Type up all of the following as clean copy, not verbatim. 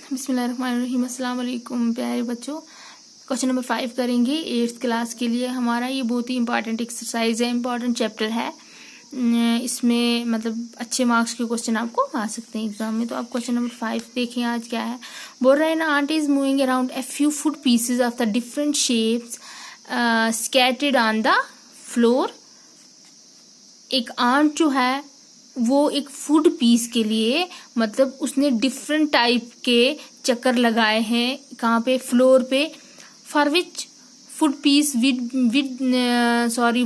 बिस्मिल्लाहिर्रहमानिर्रहीम। अस्सलाम वालेकुम प्यारे बच्चों। क्वेश्चन नंबर 5 करेंगे 8th क्लास के लिए। हमारा ये बहुत ही इंपॉर्टेंट एक्सरसाइज है, इंपॉर्टेंट चैप्टर है। इसमें मतलब अच्छे मार्क्स के क्वेश्चन आपको आ सकते हैं एग्जाम में। तो आप क्वेश्चन नंबर 5 देखें। आज क्या है, बोल रहे हैं ना, ant is moving around a few food pieces of the different shapes scattered on the floor. एक आंट जो है वो एक फूड पीस के लिए मतलब उसने डिफरेंट टाइप के चक्कर लगाए हैं। कहाँ पे? फ्लोर पे। For which food piece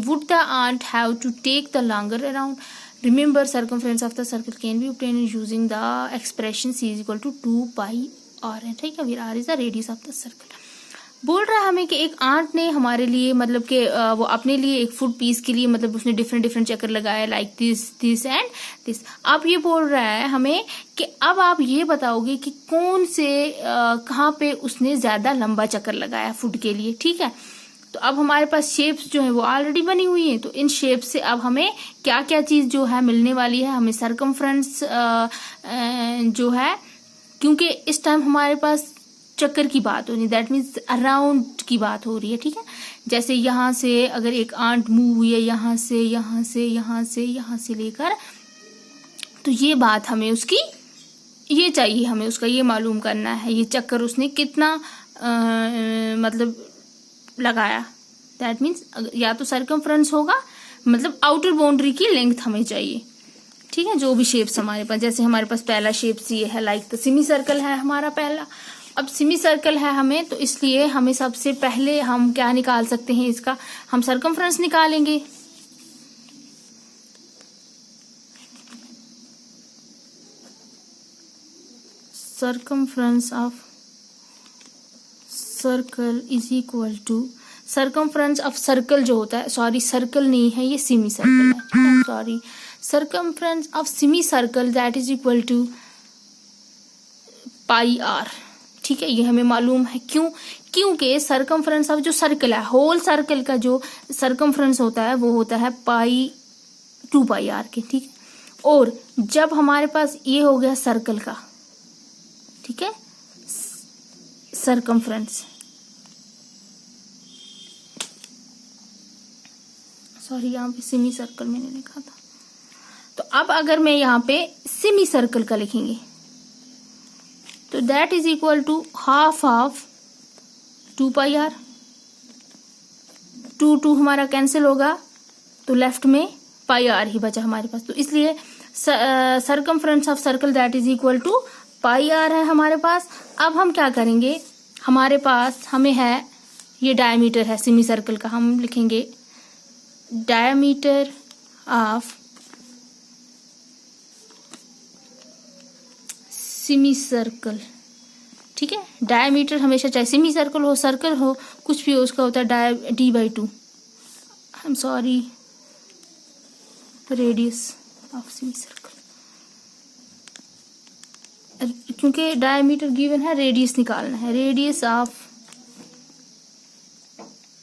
would the ant have to take the longer around. Remember circumference of the circle can be obtain using the expression c is equal to 2πr है। ठीक है, फिर r is the radius of the circle. बोल रहा है हमें कि एक आंट ने हमारे लिए मतलब कि वो अपने लिए एक फूड पीस के लिए मतलब उसने डिफरेंट डिफरेंट चक्कर लगाया, लाइक दिस एंड दिस। अब ये बोल रहा है हमें कि अब आप ये बताओगे कि कौन से कहाँ पे उसने ज्यादा लंबा चक्कर लगाया फूड के लिए। ठीक है, तो अब हमारे पास शेप्स जो है वो ऑलरेडी बनी हुई है। तो इन शेप्स से अब हमें क्या क्या चीज जो है मिलने वाली है। हमें सर्कमफ्रेंस जो है, क्योंकि इस टाइम हमारे पास चक्कर की बात हो रही है, दैट मीन्स अराउंड की बात हो रही है। ठीक है, जैसे यहाँ से अगर एक आंट मूव हुई है यहाँ से यहाँ से यहाँ से यहाँ से लेकर, तो ये बात हमें उसकी ये चाहिए, हमें उसका ये मालूम करना है ये चक्कर उसने कितना मतलब लगाया। दैट मीन्स या तो सर्कमफ्रेंस होगा, मतलब आउटर बाउंड्री की लेंथ हमें चाहिए। ठीक है, जो भी शेप्स हमारे पास, जैसे हमारे पास पहला शेप्स ये है, लाइक द सेमी सर्कल है हमारा पहला। अब सेमी सर्कल है हमें, तो इसलिए हमें सबसे पहले हम क्या निकाल सकते हैं, इसका हम सर्कमफ्रेंस निकालेंगे। Circumference of circle is equal to circumference of circle जो होता है, सॉरी सर्कल नहीं है ये सेमी सर्कल है, sorry, circumference of semi circle that is equal to πr। ठीक है, ये हमें मालूम है। क्यों? क्योंकि सर्कमफ्रेंस ऑफ जो सर्कल है, होल सर्कल का जो सर्कमफ्रेंस होता है वो होता है 2πr के। ठीक है, और जब हमारे पास ये हो गया सर्कल का, ठीक है, सर्कमफ्रेंस, सॉरी यहाँ पे सेमी सर्कल मैंने लिखा था, तो अब अगर मैं यहाँ पे सेमी सर्कल का लिखेंगे तो that is equal to half of 2πr। 2 हमारा कैंसिल होगा तो लेफ्ट में πr ही बचा हमारे पास। तो इसलिए circumference of circle that is equal to πr है हमारे पास। अब हम क्या करेंगे, हमारे पास हमें है ये डायमीटर है सेमी सर्कल का, हम लिखेंगे डायमीटर ऑफ सेमी सर्कल। ठीक है, डायमीटर हमेशा चाहे सेमी सर्कल हो, सर्कल हो, कुछ भी हो, उसका होता है d/2। I am sorry, radius of semi circle, क्योंकि डायमीटर गिवन है, रेडियस निकालना है, radius of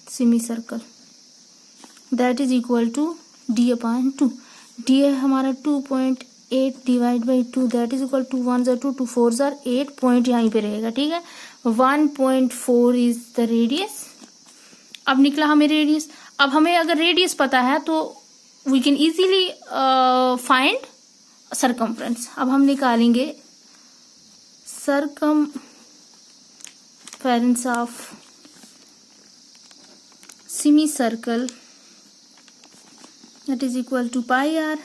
semi circle that is equal to d/2। d है हमारा 2.8 divide by 2 that is equal to 1 जार 2 2 4 जार 8 पॉइंट यहीं पे रहेगा। ठीक है, 1.4 इज द रेडियस। अब निकला हमें रेडियस। अब हमें अगर रेडियस पता है तो we can easily find circumference. अब हम निकालेंगे circumference of semi circle that is equal to πr।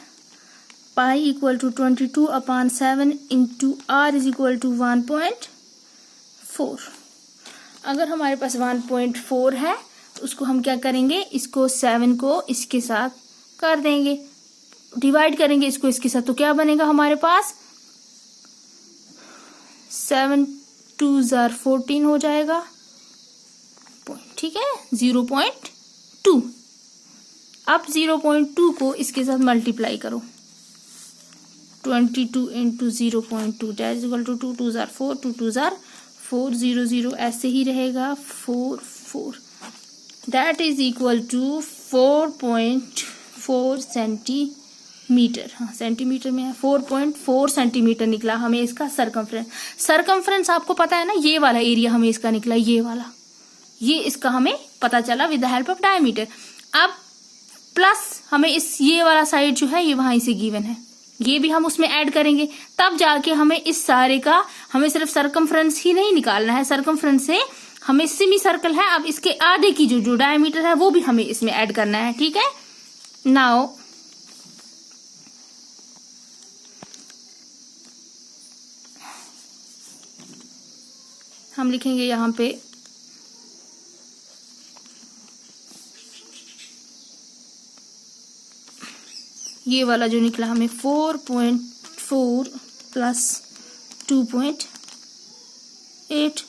Pi equal to 22/7 into r is equal to 1.4। अगर हमारे पास 1.4 है तो उसको हम क्या करेंगे, इसको 7 को इसके साथ कर देंगे, डिवाइड करेंगे इसको इसके साथ, तो क्या बनेगा हमारे पास 7 2 जार 14 हो जाएगा पॉइंट। ठीक है, 0.2। अब 0.2 को इसके साथ मल्टीप्लाई करो, 22 into 0.2 that is equal to 2 2 जार 4 2 2 जार 4 0 0 ऐसे ही रहेगा 4 4 that is equal to 4.4 centimetre. Metre, हाँ सेंटीमीटर में है, 4.4 सेंटीमीटर निकला हमें इसका सरकमफ्रेंस। सरकमफ्रेंस आपको पता है ना, ये वाला एरिया हमें इसका निकला, ये वाला, ये इसका हमें पता चला with the help of diameter. अब प्लस हमें इस ये वाला साइड जो है ये वहां से गिवन है, ये भी हम उसमें ऐड करेंगे, तब जाके हमें इस सारे का, हमें सिर्फ सरकमफ्रेंस ही नहीं निकालना है, सरकमफ्रेंस से हमें सेमी सर्कल है, अब इसके आधे की जो डायमीटर है वो भी हमें इसमें ऐड करना है, ठीक है। नाउ हम लिखेंगे यहाँ पे ये वाला जो निकला हमें 4.4 प्लस 2.8,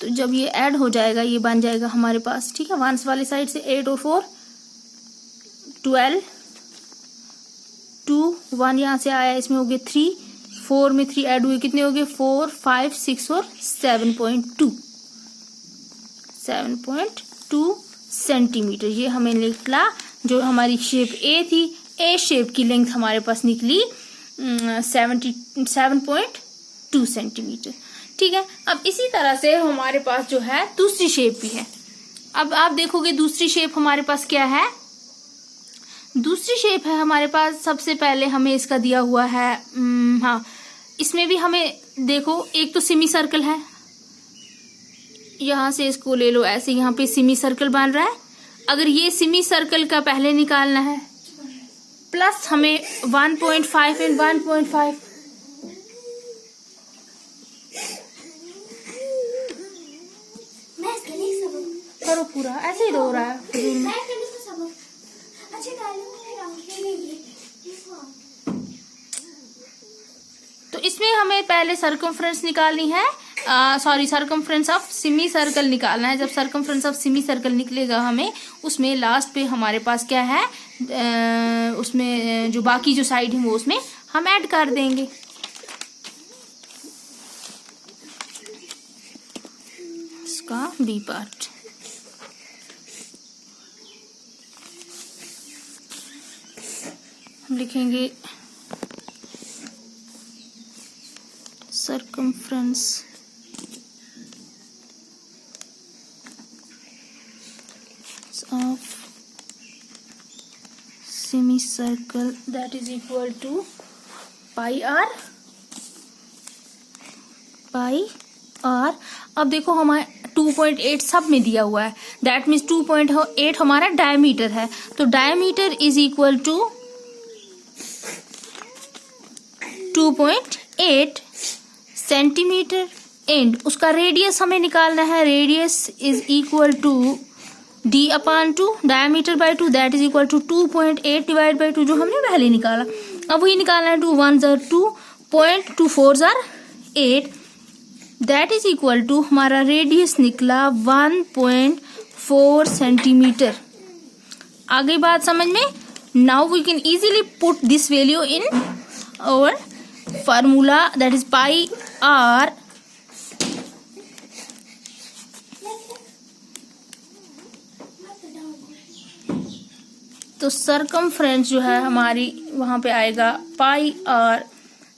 तो जब ये ऐड हो जाएगा ये बन जाएगा हमारे पास, ठीक है। वंस वाले साइड से 8 और 4 12, 2 1 यहाँ से आया, इसमें हो गए 3, 4 में 3 ऐड हुए, कितने हो गए 4 5 6 और 7.2 सेंटीमीटर। ये हमें निकला जो हमारी शेप ए थी, ए शेप की लेंथ हमारे पास निकली 7.2 सेंटीमीटर, ठीक है। अब इसी तरह से हमारे पास जो है दूसरी शेप भी है। अब आप देखोगे दूसरी शेप हमारे पास क्या है, दूसरी शेप है हमारे पास, सबसे पहले हमें इसका दिया हुआ है, हाँ इसमें भी हमें देखो, एक तो सेमी सर्कल है, यहां से इसको ले लो ऐसे, यहाँ पे सेमी सर्कल बन रहा है। अगर ये सेमी सर्कल का पहले निकालना है, प्लस हमें 1.5 एंड 1.5, करो पूरा, ऐसे ही रो रहा है। तो इसमें हमें पहले सरकमफ्रेंस निकालनी है, सरकमफ्रेंस ऑफ सेमी सर्कल निकालना है। जब सरकमफ्रेंस ऑफ सेमी सर्कल निकलेगा हमें, उसमें लास्ट पे हमारे पास क्या है, उसमें जो बाकी जो साइड है वो उसमें हम ऐड कर देंगे। इसका बी पार्ट, हम लिखेंगे circumference of semicircle that is equal to pi r। अब देखो हमारे 2.8 सब में दिया हुआ है, दैट मीन्स 2.8 हमारा डायमीटर है, तो diameter is equal to 2.8 centimetre, and उसका रेडियस हमें निकालना है, radius is equal to d upon 2 diameter by 2, that is equal to 2.8 divide by 2 जो हमने पहले निकाला। अब वही निकालना है, 2 1 जार 2, 2 4 जार 8, दैट इज इक्वल टू हमारा रेडियस निकला 1.4 सेंटीमीटर। आ गई बात समझ में। Now we can easily put this value in our formula, that is pi r तो सरकमफ्रेंस जो है हमारी वहां पे आएगा pi r,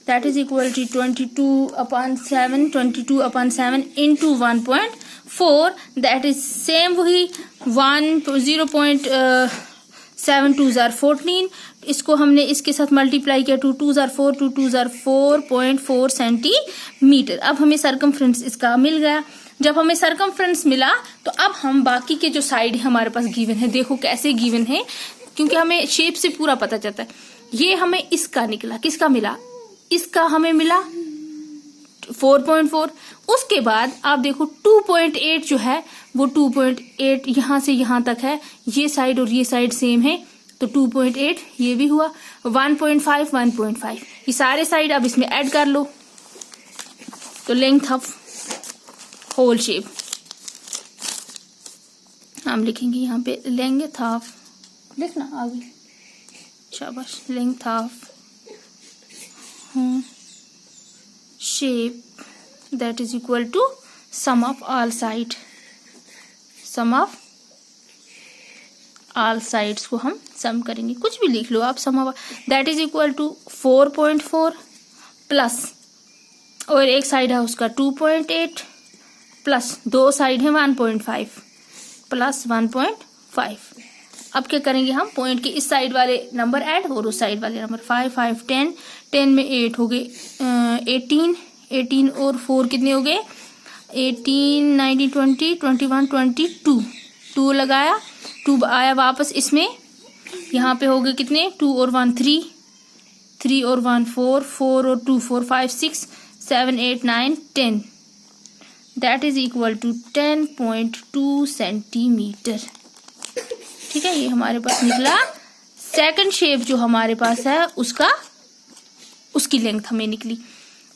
that is equal to 22/7 into 1.4, that is same वही 0.72 जार 14, इसको हमने इसके साथ मल्टीप्लाई किया, 2 जार 4, 2 जार 4.4 सेंटीमीटर। अब हमें सरकमफ्रेंस इसका मिल गया। जब हमें सरकमफ्रेंस मिला तो अब हम बाकी के जो साइड है हमारे पास गिवन है, देखो कैसे गिवन है, क्योंकि हमें शेप से पूरा पता चलता है। ये हमें इसका निकला, किसका मिला, इसका हमें मिला 4.4। उसके बाद आप देखो 2.8 जो है वो 2.8 यहां से यहां तक है, ये साइड और ये साइड सेम है, तो 2.8 ये भी हुआ, 1.5 1.5 ये सारे साइड अब इसमें ऐड कर लो, तो लेंथ ऑफ होल शेप हम लिखेंगे यहाँ पे, लेंथ ऑफ, लिखना आगे, शाबाश, length of shape that is equal to sum of all side all sides को हम सम करेंगे, कुछ भी लिख लो आप, sum that is equal to 4.4 plus, और एक साइड है उसका 2.8 प्लस, दो साइड है 1.5 प्लस 1.5। अब क्या करेंगे हम, पॉइंट के इस साइड वाले नंबर ऐड और उस साइड वाले नंबर, 5 5 10, 10 में 8 हो गए 18, 18 और 4 कितने हो गए 18, 19 20 21 22, 2 लगाया, 2 आया वापस इसमें, यहाँ पे हो गए कितने 2 और 1 3, 3 और 1 4, 4 और 2 4, 5 6 7 8 9 10, that is equal to 10.2 centimetre. ठीक है, ये हमारे पास निकला। सेकंड शेप जो हमारे पास है उसकी लेंथ हमें निकली।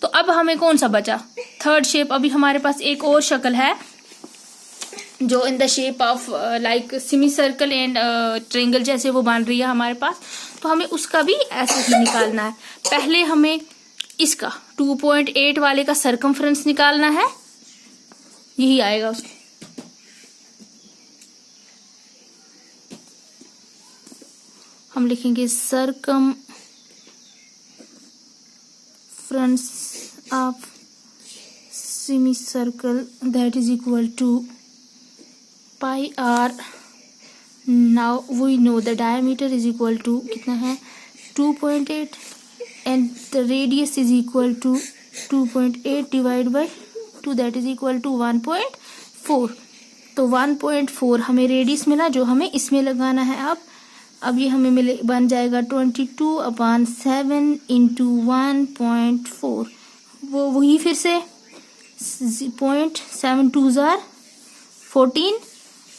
तो अब हमें कौन सा बचा, थर्ड शेप। अभी हमारे पास एक और शक्ल है जो in the shape of like semi circle and triangle जैसे वो बन रही है हमारे पास, तो हमें उसका भी ऐसे ही निकालना है। पहले हमें इसका 2.8 वाले का सर्कमफ्रेंस निकालना है, यही आएगा उसको। हम लिखेंगे circumference of semi circle that is equal to pi r. Now we know the diameter is equal to कितना है 2.8 and the radius is equal to 2.8 divide by 2 that is equal to 1.4। तो 1.4 हमें रेडियस मिला जो हमें इसमें लगाना है। अब ये हमें मिले बन जाएगा 22/7 इंटू 1.4, वो वही फिर से 0.7 14।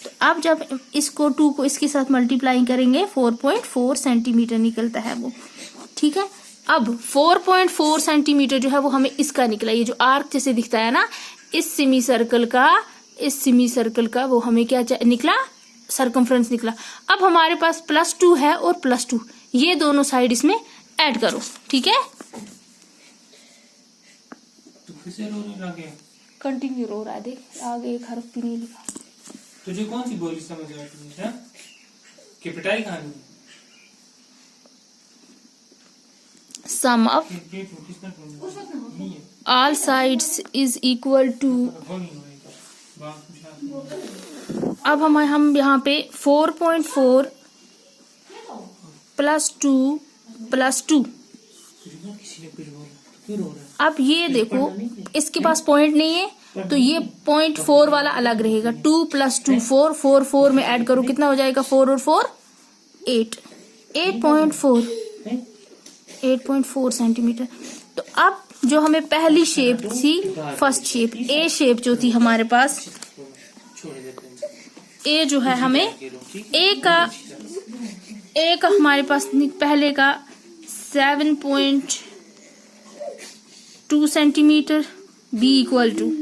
तो अब जब इसको 2 को इसके साथ मल्टीप्लाई करेंगे 4.4 सेंटीमीटर निकलता है वो। ठीक है, अब 4.4 सेंटीमीटर जो है वो हमें इसका निकला, ये जो आर्क जैसे दिखता है ना इस सेमी सर्कल का वो हमें क्या निकला, सर्कमफ्रेंस निकला। अब हमारे पास +2 है और +2, ये दोनों साइड इसमें ऐड करो। ठीक है, कंटिन्यू रो रहा है, देख आगे एक हर्फ भी नहीं लिखा। तुझे कौन सी बोली समझ आई है कि पिटाई खानी? Sum of all sides is equal to, अब हम यहाँ पे 4.4 +2 +2। अब ये देखो इसके पास पॉइंट नहीं है तो ये 0.4 वाला अलग रहेगा। 2 + 2 4, 4 4 में ऐड करो कितना हो जाएगा, 4 और 4 8, 8.4 सेंटीमीटर। तो अब जो हमें पहली शेप थी, फर्स्ट शेप ए शेप जो थी हमारे पास, ए जो है हमें ए का हमारे पास पहले का 7.2 centimetre, b equal to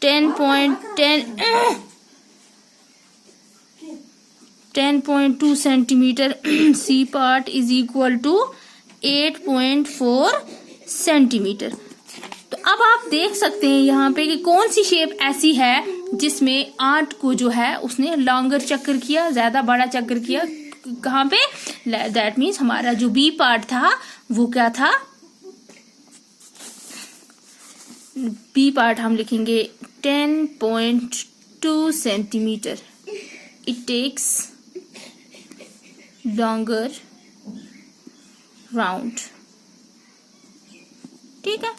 10.2 centimetre, c part is equal to 8.4 centimetre. तो अब आप देख सकते हैं यहाँ पे कि कौन सी शेप ऐसी है जिसमें 8 को जो है उसने लॉन्गर चक्कर किया, ज्यादा बड़ा चक्कर किया। कहाँ पे, दैट मीन्स हमारा जो बी पार्ट था वो क्या था, बी पार्ट हम लिखेंगे 10.2 centimetre. It takes longer round. ठीक है,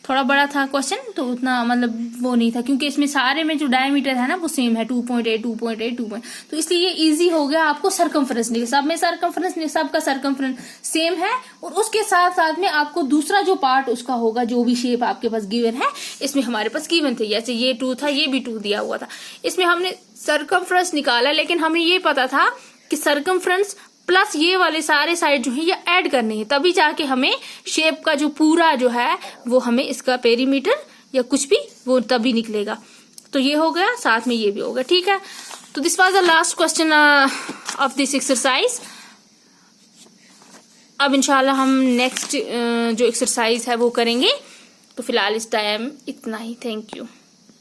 थोड़ा बड़ा था क्वेश्चन तो उतना मतलब वो नहीं था, क्योंकि इसमें सारे में जो डायमीटर है ना वो सेम है 2.8 2.8 2. तो इसलिए ये इजी हो गया आपको सर्कमफ्रेंस निकल, सब में सर्कमफ्रेंस, सबका सर्कमफ्रेंस सेम है। और उसके साथ साथ में आपको दूसरा जो पार्ट उसका होगा, जो भी शेप आपके पास गिवन है, इसमें हमारे पास गिवन थे, जैसे ये 2 था, ये भी 2 दिया हुआ था, इसमें हमने सर्कमफ्रेंस निकाला, लेकिन हमें ये पता था कि सर्कमफ्रेंस प्लस ये वाले सारे साइड जो है ये ऐड करने हैं, तभी जाके हमें शेप का जो पूरा जो है वो हमें इसका पेरीमीटर या कुछ भी वो तभी निकलेगा। तो ये हो गया, साथ में ये भी होगा। ठीक है, तो this was the last question of this exercise. अब इंशाल्लाह हम नेक्स्ट जो एक्सरसाइज है वो करेंगे। तो फिलहाल इस टाइम इतना ही। Thank you.